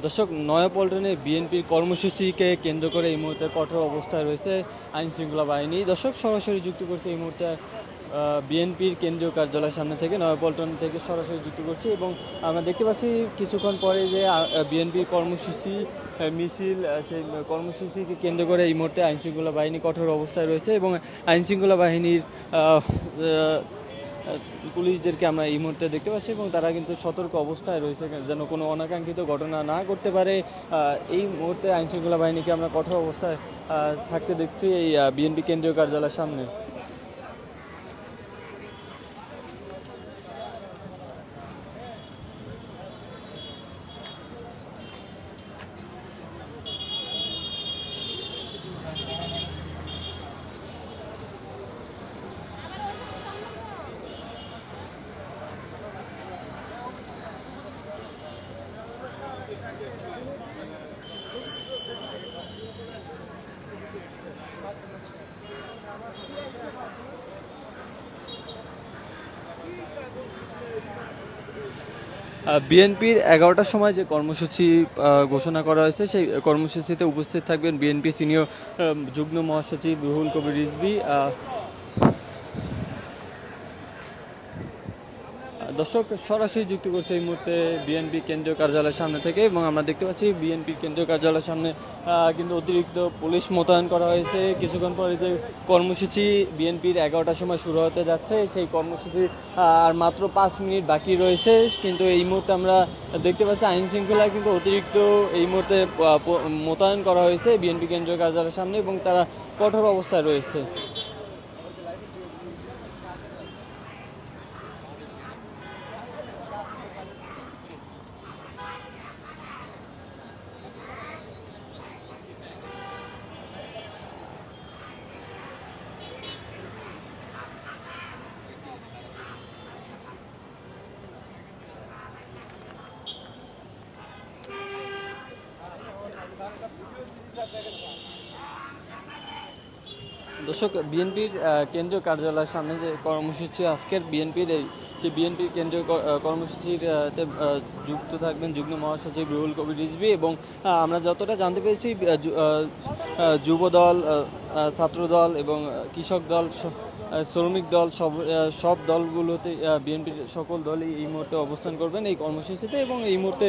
দর্শক, নয়াপল্টনে বিএনপির কর্মসূচিকে কেন্দ্র করে এই মুহূর্তে কঠোর অবস্থায় রয়েছে আইন শৃঙ্খলা বাহিনী। দর্শক, সরাসরি যুক্ত করছে এই মুহূর্তে বিএনপির কেন্দ্রীয় কার্যালয়ের সামনে থেকে, নয়াপল্টন থেকে সরাসরি যুক্ত করছি। এবং আমরা দেখতে পাচ্ছি কিছুক্ষণ পরে যে বিএনপির কর্মসূচি মিছিল, সেই কর্মসূচিকে কেন্দ্র করে এই মুহূর্তে আইন শৃঙ্খলা বাহিনী কঠোর অবস্থায় রয়েছে। এবং আইন শৃঙ্খলা বাহিনীর পুলিশদেরকে আমরা এই মুহূর্তে দেখতে পাচ্ছি এবং তারা কিন্তু সতর্ক অবস্থায় রয়েছে যেন কোনো অনাকাঙ্ক্ষিত ঘটনা না করতে পারে। এই মুহূর্তে আইনশৃঙ্খলা বাহিনীকে আমরা কঠোর অবস্থায় থাকতে দেখছি এই বিএনপি কেন্দ্রীয় কার্যালয়ের সামনে। বিএনপির 11টার সময় যে কর্মসূচি ঘোষণা করা হয়েছে, সেই কর্মসূচিতে উপস্থিত থাকবেন বিএনপি সিনিয়র যুগ্ম মহাসচিব রুহুল কবির রিজভী। দর্শক, সরাসরি যুক্ত করছে এই মুহূর্তে বিএনপি কেন্দ্রীয় কার্যালয়ের সামনে থেকে এবং আমরা দেখতে পাচ্ছি বিএনপির কেন্দ্রীয় কার্যালয়ের সামনে কিন্তু অতিরিক্ত পুলিশ মোতায়েন করা হয়েছে। কিছুক্ষণ পরে যে কর্মসূচি বিএনপির 11টার সময় শুরু হতে যাচ্ছে, সেই কর্মসূচি আর মাত্র 5 মিনিট বাকি রয়েছে। কিন্তু এই মুহূর্তে আমরা দেখতে পাচ্ছি আইন শৃঙ্খলা কিন্তু অতিরিক্ত এই মুহূর্তে মোতায়েন করা হয়েছে বিএনপি কেন্দ্রীয় কার্যালয়ের সামনে এবং তারা কঠোর অবস্থায় রয়েছে। দর্শক, বিএনপির কেন্দ্রীয় কার্যালয়ের সামনে যে কর্মসূচি আজকের বিএনপির সেই বিএনপির কেন্দ্রীয় কর্মসূচির যুক্ত থাকবেন যুগ্ম মহাসচিব রুহুল কবির রিজভী। এবং আমরা যতটা জানতে পেরেছি যুবদল, ছাত্রদল এবং কৃষক দল, শ্রমিক দল, সব দলগুলোতে বিএনপির সকল দলই এই মুহূর্তে অবস্থান করবেন এই কর্মসূচিতে। এবং এই মুহূর্তে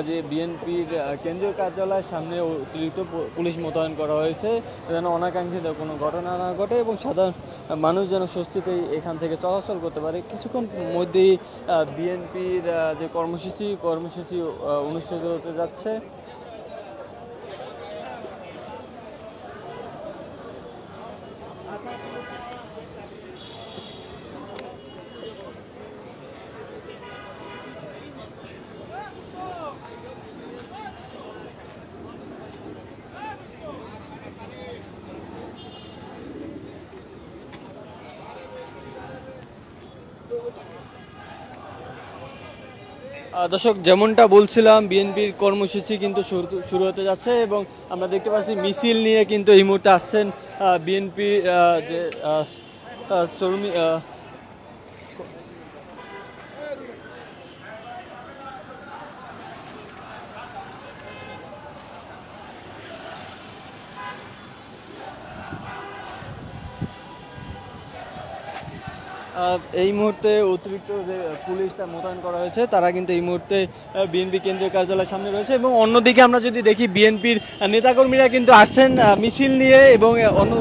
যে বিএনপির কেন্দ্রীয় কার্যালয়ের সামনে অতিরিক্ত পুলিশ মোতায়েন করা হয়েছে যেন অনাকাঙ্ক্ষিত কোনো ঘটনা না ঘটে এবং সাধারণ মানুষ যেন স্বস্তিতেই এখান থেকে চলাচল করতে পারে। কিছুক্ষণ মধ্যেই বিএনপির যে কর্মসূচি অনুষ্ঠিত হতে যাচ্ছে। দর্শক, যেমনটা বলছিলাম বিএনপির কর্মসূচি কিন্তু শুরু হতে যাচ্ছে এবং আমরা দেখতে পাচ্ছি মিছিল নিয়ে কিন্তু এই মুহূর্তে আসছেন বিএনপি যে শ্রমিক এই মুহূর্তে অতিরিক্ত যে পুলিশটা মোতায়েন করা হয়েছে তারা কিন্তু এই মুহূর্তে বিএনপি কেন্দ্রীয় কার্যালয়ের সামনে রয়েছে। এবং অন্যদিকে আমরা যদি দেখি বিএনপির নেতাকর্মীরা কিন্তু আসছেন মিছিল নিয়ে এবং অন্য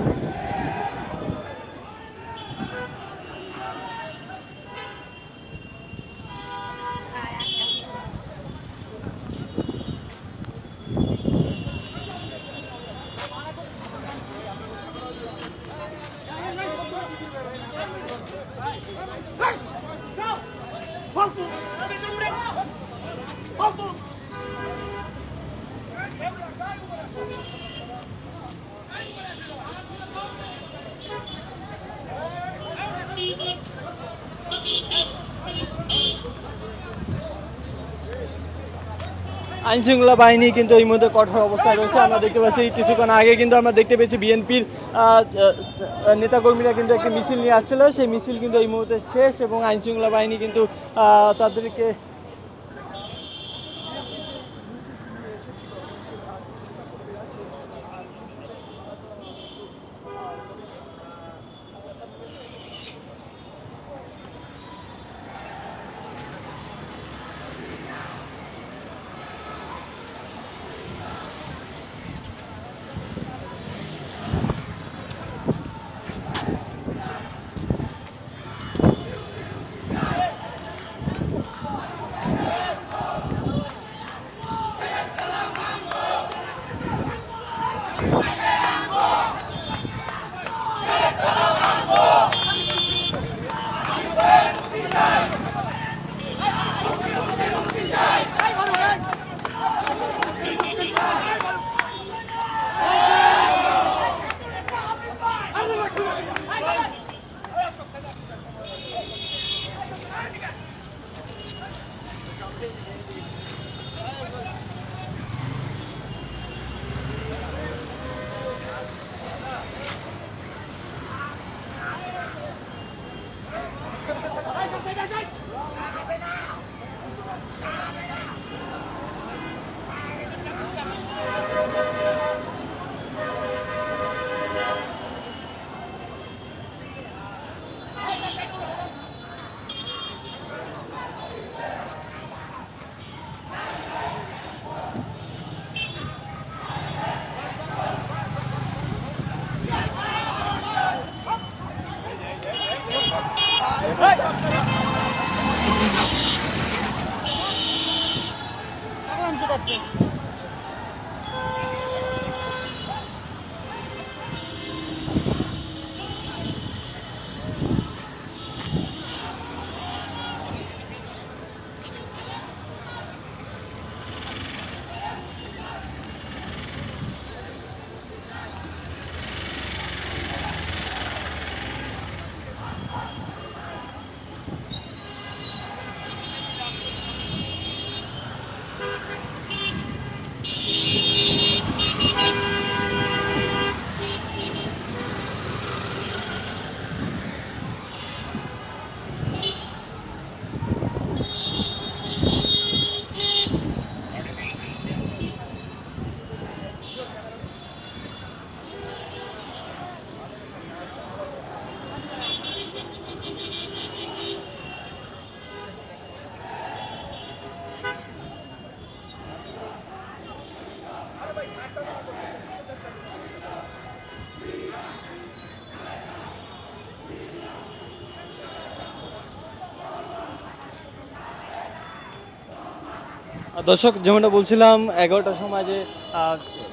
আইন শৃঙ্খলা বাহিনী কিন্তু এই মুহূর্তে কঠোর অবস্থায় রয়েছে। আমরা দেখতে পাচ্ছি কিছুক্ষণ আগে কিন্তু আমরা দেখতে পেয়েছি বিএনপির নেতাকর্মীরা কিন্তু একটি মিছিল নিয়ে আসছিল, সেই মিছিল কিন্তু এই মুহূর্তে শেষ এবং আইন শৃঙ্খলা বাহিনী কিন্তু তাদেরকে দর্শক, যেমনটা বলছিলাম 11টার সময় যে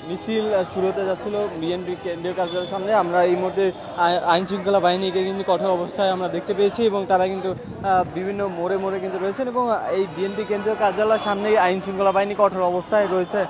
মিছিল শুরু হতে যাচ্ছিল বিএনপি কেন্দ্রীয় কার্যালয়ের সামনে, আমরা এই মুহূর্তে আইন শৃঙ্খলা বাহিনীকে কিন্তু কঠোর অবস্থায় আমরা দেখতে পেয়েছি এবং তারা কিন্তু বিভিন্ন মোড়ে মোড়ে কিন্তু রয়েছেন এবং এই বিএনপি কেন্দ্রীয় কার্যালয়ের সামনেই আইন শৃঙ্খলা বাহিনী কঠোর অবস্থায় রয়েছে।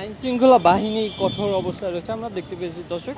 আইন শৃঙ্খলা বাহিনী কঠোর অবস্থায় রয়েছে আমরা দেখতে পেয়েছি দর্শক।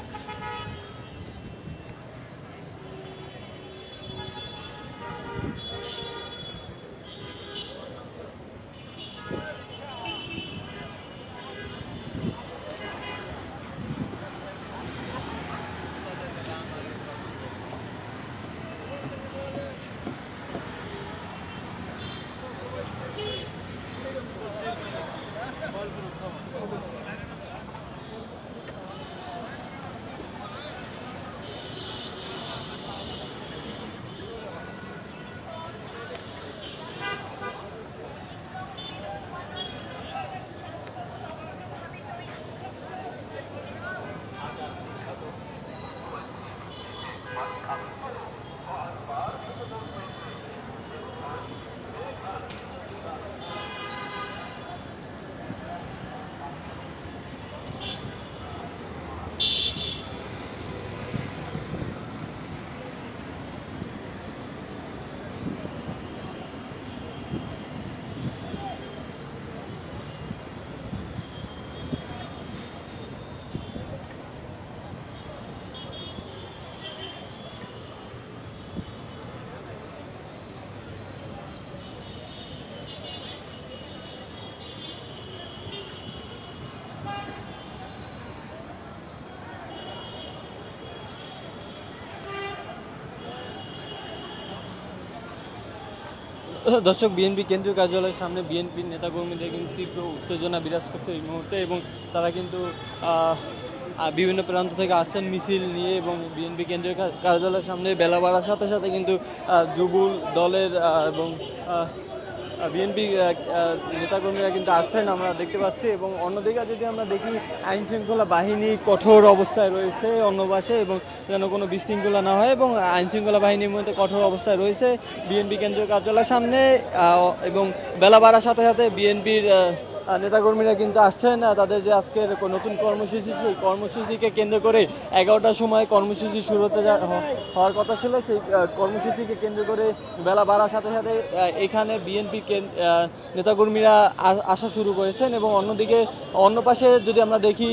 দর্শক, বিএনপি কেন্দ্রীয় কার্যালয়ের সামনে বিএনপির নেতাকর্মীদের কিন্তু তীব্র উত্তেজনা বিরাজ করছে এই মুহূর্তে এবং তারা কিন্তু বিভিন্ন প্রান্ত থেকে আসছেন মিছিল নিয়ে এবং বিএনপি কেন্দ্রীয় কার্যালয়ের সামনে বেলা বাড়ার সাথে সাথে কিন্তু যুবল দলের এবং বিএনপি নেতাকর্মীরা কিন্তু আসছেন আমরা দেখতে পাচ্ছি এবং অন্যদিকে যদি আমরা দেখি আইন শৃঙ্খলা বাহিনী কঠোর অবস্থায় রয়েছে অন্য পাশে এবং যেন কোনো বিশৃঙ্খলা না হয় এবং আইন শৃঙ্খলা বাহিনীর মধ্যে কঠোর অবস্থায় রয়েছে বিএনপি কেন্দ্রীয় কার্যালয়ের সামনে এবং বেলা বাড়ার সাথে সাথে বিএনপির নেতাকর্মীরা কিন্তু আসছেন তাদের যে আজকের নতুন কর্মসূচি সেই কর্মসূচিকে কেন্দ্র করে 11টার সময় কর্মসূচি শুরু হতে হওয়ার কথা ছিল। সেই কর্মসূচিকে কেন্দ্র করে বেলা বাড়ার সাথে সাথে এখানে বিএনপি নেতাকর্মীরা আসা শুরু করেছেন এবং অন্যদিকে অন্য পাশে যদি আমরা দেখি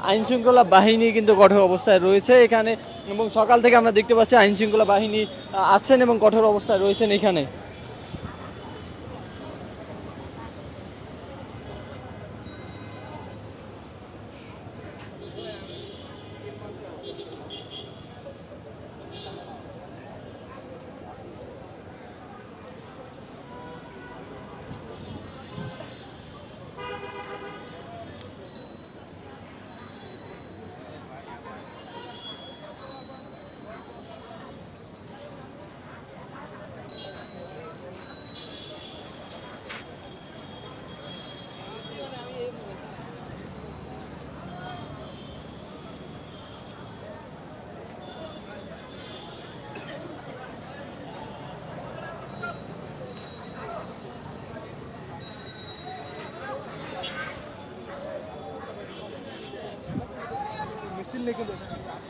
আইন শৃঙ্খলা বাহিনী কিন্তু কঠোর অবস্থায় রয়েছে এখানে এবং সকাল থেকে আমরা দেখতে পাচ্ছি আইন শৃঙ্খলা বাহিনী আসছেন এবং কঠোর অবস্থায় রয়েছেন এখানে। লিখে দেবেন।